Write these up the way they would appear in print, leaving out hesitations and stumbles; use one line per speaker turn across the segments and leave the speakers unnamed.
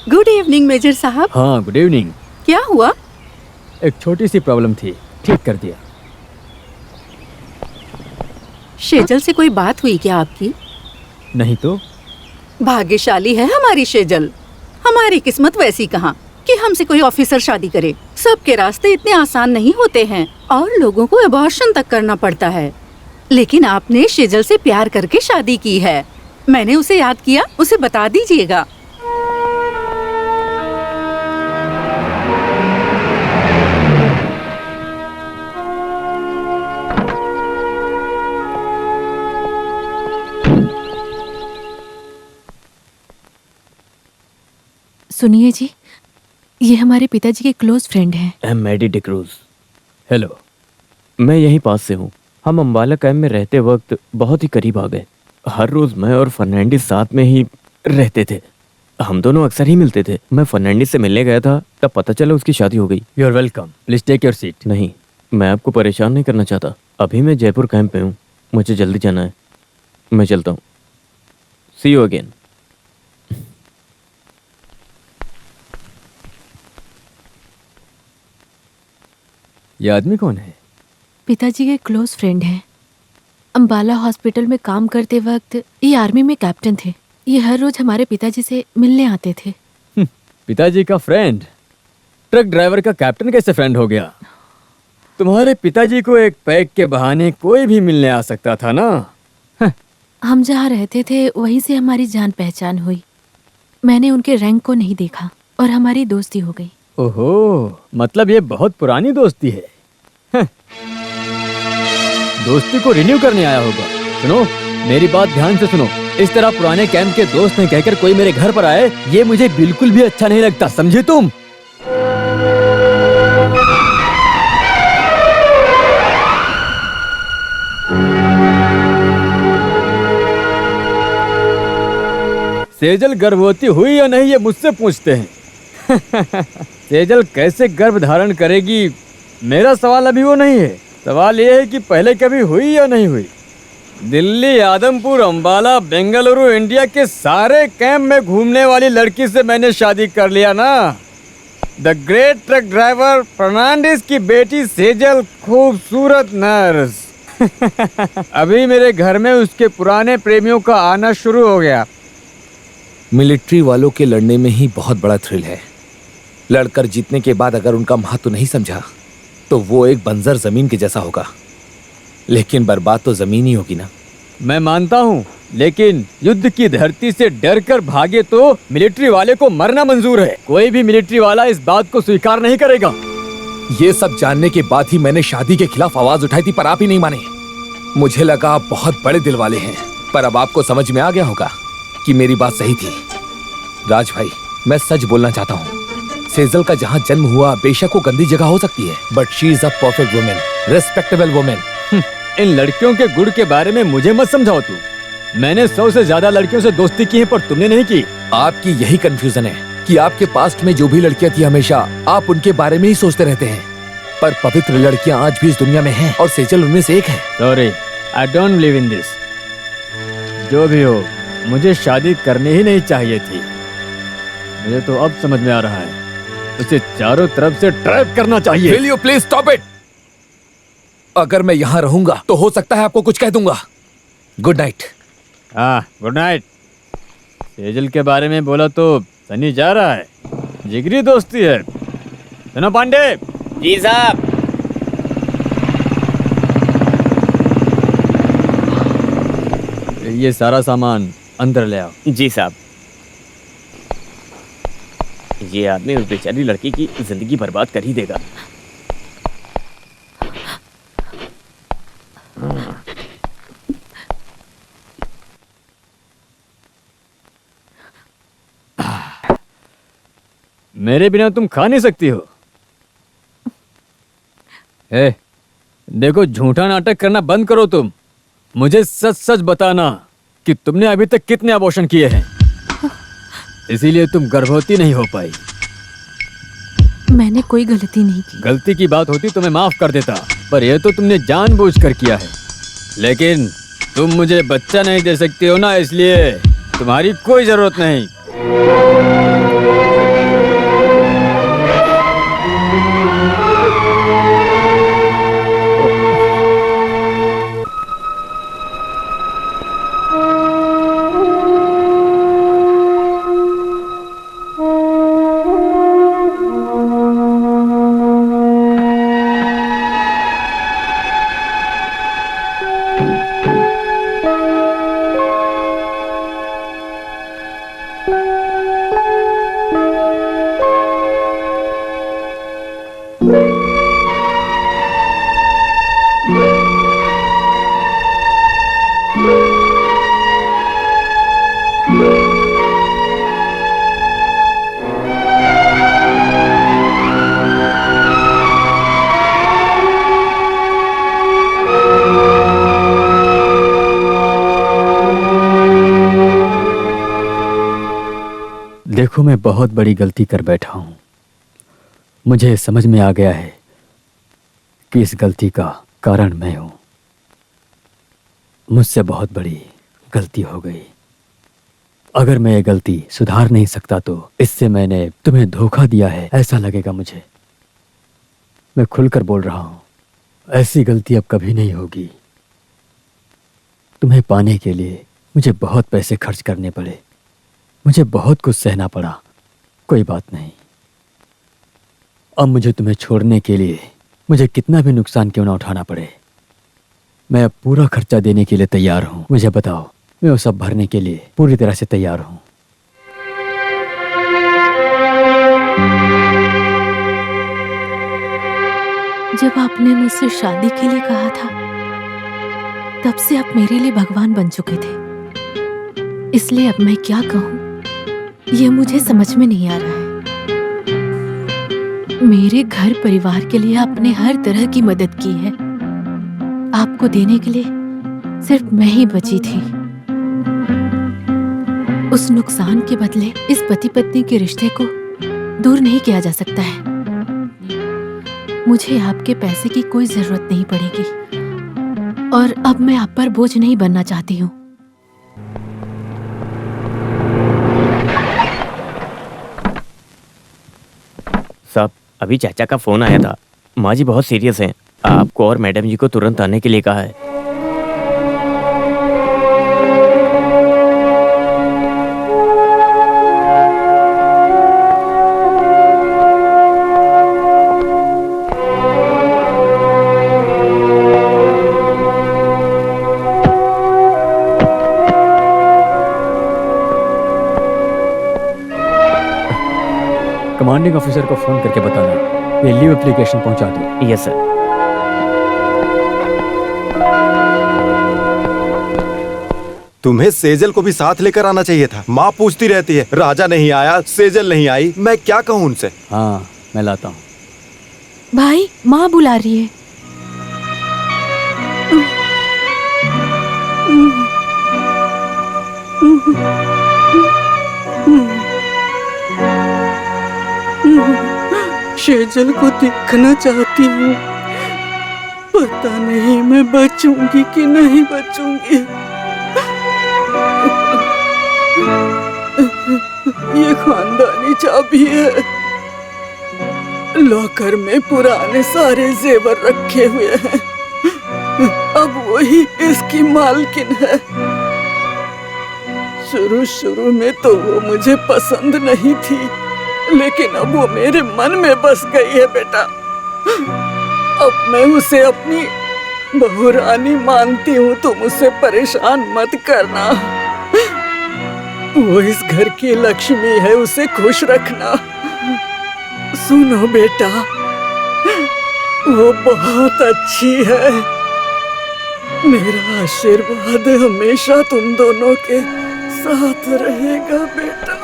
Good evening major साहब।
हाँ, good evening.
क्या हुआ?
एक छोटी सी प्रॉब्लम थी, ठीक कर दिया।
शेजल से कोई बात हुई क्या आपकी?
नहीं तो।
भाग्यशाली है हमारी शेजल। हमारी किस्मत वैसी कहाँ कि हमसे कोई ऑफिसर शादी करे। सबके रास्ते इतने आसान नहीं होते हैं और लोगों को अबॉर्शन तक करना पड़ता है। लेकिन आपने शेजल से प्यार करके शादी की है। मैंने उसे याद किया, उसे बता दीजिएगा।
सुनिए जी, ये हमारे पिताजी के क्लोज फ्रेंड हैं।
Am Maddie D'Cruz. हेलो, मैं यहीं पास से हूँ। हम अम्बाला कैंप में रहते वक्त बहुत ही करीब आ गए। हर रोज मैं और फर्नांडिस साथ में ही रहते थे। हम दोनों अक्सर ही मिलते थे। मैं फर्नांडिस से मिलने गया था, तब पता चला उसकी शादी हो गई। You are welcome, please take your seat. नहीं, मैं आपको परेशान नहीं करना चाहता। अभी मैं जयपुर कैंप में हूँ, मुझे जल्दी जाना है। मैं चलता हूँ। सी यू अगेन। ये आदमी कौन है?
पिताजी के क्लोज फ्रेंड हैं। अम्बाला हॉस्पिटल में काम करते वक्त ये आर्मी में कैप्टन थे। ये हर रोज हमारे पिताजी से मिलने आते थे।
पिताजी का फ्रेंड ट्रक ड्राइवर का कैप्टन कैसे फ्रेंड हो गया? तुम्हारे पिताजी को एक पैक के बहाने कोई भी मिलने आ सकता था ना।
हम जहाँ रहते थे वहीं से हमारी जान पहचान हुई। मैंने उनके रैंक को नहीं देखा और हमारी दोस्ती हो गई।
ओहो, मतलब ये बहुत पुरानी दोस्ती है। दोस्ती को रिन्यू करने आया होगा। सुनो, मेरी बात ध्यान से सुनो। इस तरह पुराने कैंप के दोस्त ने कहकर कोई मेरे घर पर आए, ये मुझे बिल्कुल भी अच्छा नहीं लगता, समझे तुम? सेजल गर्भवती हुई या नहीं ये मुझसे पूछते हैं। सेजल कैसे गर्भ धारण करेगी, मेरा सवाल अभी वो नहीं है। सवाल ये है कि पहले कभी हुई या नहीं हुई। दिल्ली, आदमपुर, अंबाला, बेंगलुरु, इंडिया के सारे कैंप में घूमने वाली लड़की से मैंने शादी कर लिया ना। The great truck driver Fernandes की बेटी सेजल, खूबसूरत नर्स। अभी मेरे घर में उसके पुराने प्रेमियों का आना शुरू हो गया।
मिलिट्री वालों के लड़ने में ही बहुत बड़ा थ्रिल है। लड़कर जीतने के बाद अगर उनका महत्व नहीं समझा तो वो एक बंजर जमीन के जैसा होगा। लेकिन बर्बाद तो जमीन ही होगी ना।
मैं मानता हूँ, लेकिन युद्ध की धरती से डर कर भागे तो मिलिट्री वाले को मरना मंजूर है। कोई भी मिलिट्री वाला इस बात को स्वीकार नहीं करेगा।
ये सब जानने के बाद ही मैंने शादी के खिलाफ आवाज उठाई थी, पर आप ही नहीं माने। मुझे लगा आप बहुत बड़े दिल वाले हैं, पर अब आपको समझ में आ गया होगा कि मेरी बात सही थी। राज भाई, मैं सच बोलना चाहता हूँ। सेजल का जहाँ जन्म हुआ बेशक वो गंदी जगह हो सकती है, but she is a perfect women, respectable women.
इन लड़कियों के गुण के बारे में मुझे मत समझाओ तू। मैंने 100 से ज्यादा लड़कियों से दोस्ती की है, पर तुमने नहीं की।
आपकी यही कंफ्यूजन है कि आपके पास्ट में जो भी लड़कियां थी हमेशा आप उनके बारे में ही सोचते रहते हैं, पर पवित्र लड़कियां आज भी इस दुनिया में हैं और सेजल उनमें से एक है।
Sorry, I don't believe in this. जो भी हो, मुझे शादी करनी ही नहीं चाहिए थी। मुझे तो अब समझ में आ रहा है, उसे चारों तरफ से ट्रैप करना चाहिए।
Will you please stop it? अगर मैं यहाँ रहूंगा तो हो सकता है आपको कुछ कह दूंगा। Good night.
हाँ, गुड नाइट। सेजल के बारे में बोला तो सनी जा रहा है। जिगरी दोस्ती है। सुनो पांडे।
जी साहब।
ये सारा सामान अंदर ले आओ।
जी साहब। ये आदमी उस बेचारी लड़की की जिंदगी बर्बाद कर ही देगा।
मेरे बिना तुम खा नहीं सकती हो। देखो, झूठा नाटक करना बंद करो तुम। मुझे सच सच बताना कि तुमने अभी तक कितने अबॉर्शन किए हैं। इसीलिए तुम गर्भवती नहीं हो पाई।
मैंने कोई गलती नहीं की।
गलती की बात होती तो मैं माफ कर देता, पर यह तो तुमने जानबूझकर किया है। लेकिन तुम मुझे बच्चा नहीं दे सकती हो ना, इसलिए तुम्हारी कोई जरूरत नहीं। देखो, मैं बहुत बड़ी गलती कर बैठा हूं। मुझे समझ में आ गया है कि इस गलती का कारण मैं हूं। मुझसे बहुत बड़ी गलती हो गई। अगर मैं ये गलती सुधार नहीं सकता तो इससे मैंने तुम्हें धोखा दिया है ऐसा लगेगा मुझे। मैं खुलकर बोल रहा हूं, ऐसी गलती अब कभी नहीं होगी। तुम्हें पाने के लिए मुझे बहुत पैसे खर्च करने पड़े, मुझे बहुत कुछ सहना पड़ा। कोई बात नहीं, अब मुझे तुम्हें छोड़ने के लिए मुझे कितना भी नुकसान क्यों ना उठाना पड़े, मैं अब पूरा खर्चा देने के लिए तैयार हूं। मुझे बताओ, मैं वो सब भरने के लिए पूरी तरह से तैयार हूं।
जब आपने मुझसे शादी के लिए कहा था, तब से आप मेरे लिए भगवान बन चुके थे। इसलिए अब मैं क्या कहूं, ये मुझे समझ में नहीं आ रहा है। मेरे घर परिवार के लिए आपने हर तरह की मदद की है। आपको देने के लिए सिर्फ मैं ही बची थी। उस नुकसान के बदले इस पति पत्नी के रिश्ते को दूर नहीं किया जा सकता है। मुझे आपके पैसे की कोई जरूरत नहीं पड़ेगी और अब मैं आप पर बोझ नहीं बनना चाहती हूँ।
साहब, अभी चाचा का फोन आया था। माँ जी बहुत सीरियस हैं। आपको और मैडम जी को तुरंत आने के लिए कहा है।
कमांडिंग ऑफिसर को फोन करके बताना ये लीव एप्लीकेशन पहुंचा दो।
Yes sir.
तुम्हें सेजल को भी साथ लेकर आना चाहिए था। माँ पूछती रहती है, राजा नहीं आया, सेजल नहीं आई, मैं क्या कहूँ उनसे।
हाँ, मैं लाता हूँ।
भाई, माँ बुला रही है।
सेजल को देखना चाहती हूँ। पता नहीं मैं बचूंगी कि नहीं बचूंगी। ये खानदानी चाबी है। लॉकर में पुराने सारे जेवर रखे हुए हैं। अब वही इसकी मालकिन है। शुरू में तो वो मुझे पसंद नहीं थी, लेकिन अब वो मेरे मन में बस गई है बेटा। अब मैं उसे अपनी बहू रानी मानती हूँ। तुम उसे परेशान मत करना। वो इस घर की लक्ष्मी है, उसे खुश रखना। सुनो बेटा, वो बहुत अच्छी है। मेरा आशीर्वाद हमेशा तुम दोनों के साथ रहेगा बेटा।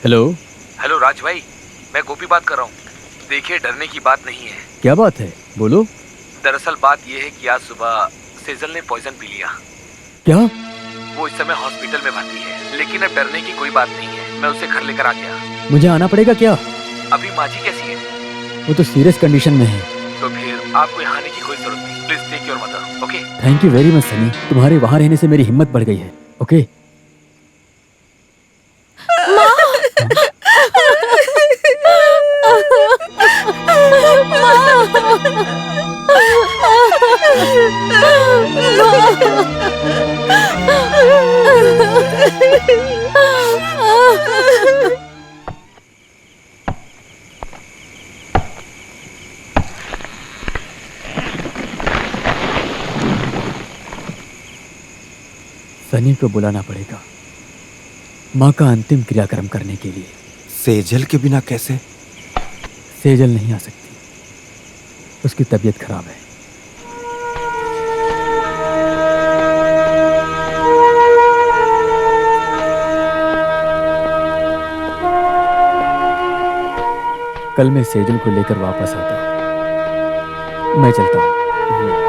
हेलो
हेलो राज भाई, मैं गोपी बात कर रहा हूँ। देखिए, डरने की बात नहीं है।
क्या बात है, बोलो।
दरअसल बात यह है कि आज सुबह सेजल ने पॉइजन पी लिया।
क्या?
वो इस समय हॉस्पिटल में भर्ती है, लेकिन अब डरने की कोई बात नहीं है। मैं उसे घर लेकर आ गया।
मुझे आना पड़ेगा क्या?
अभी माँ जी कैसी है?
वो तो सीरियस कंडीशन में है।
तो फिर आपको यहाँ आने की कोई जरूरत नहीं। Please take your mother. Okay?
Thank you very much Sunny, तुम्हारे वहां रहने से मेरी हिम्मत बढ़ गई है। ओके? सनी को बुलाना पड़ेगा माँ का अंतिम क्रियाक्रम करने के लिए।
सेजल के बिना कैसे?
सेजल नहीं आ सकती, उसकी तबीयत खराब है। कल मैं सेजल को लेकर वापस आता हूँ। मैं चलता हूँ।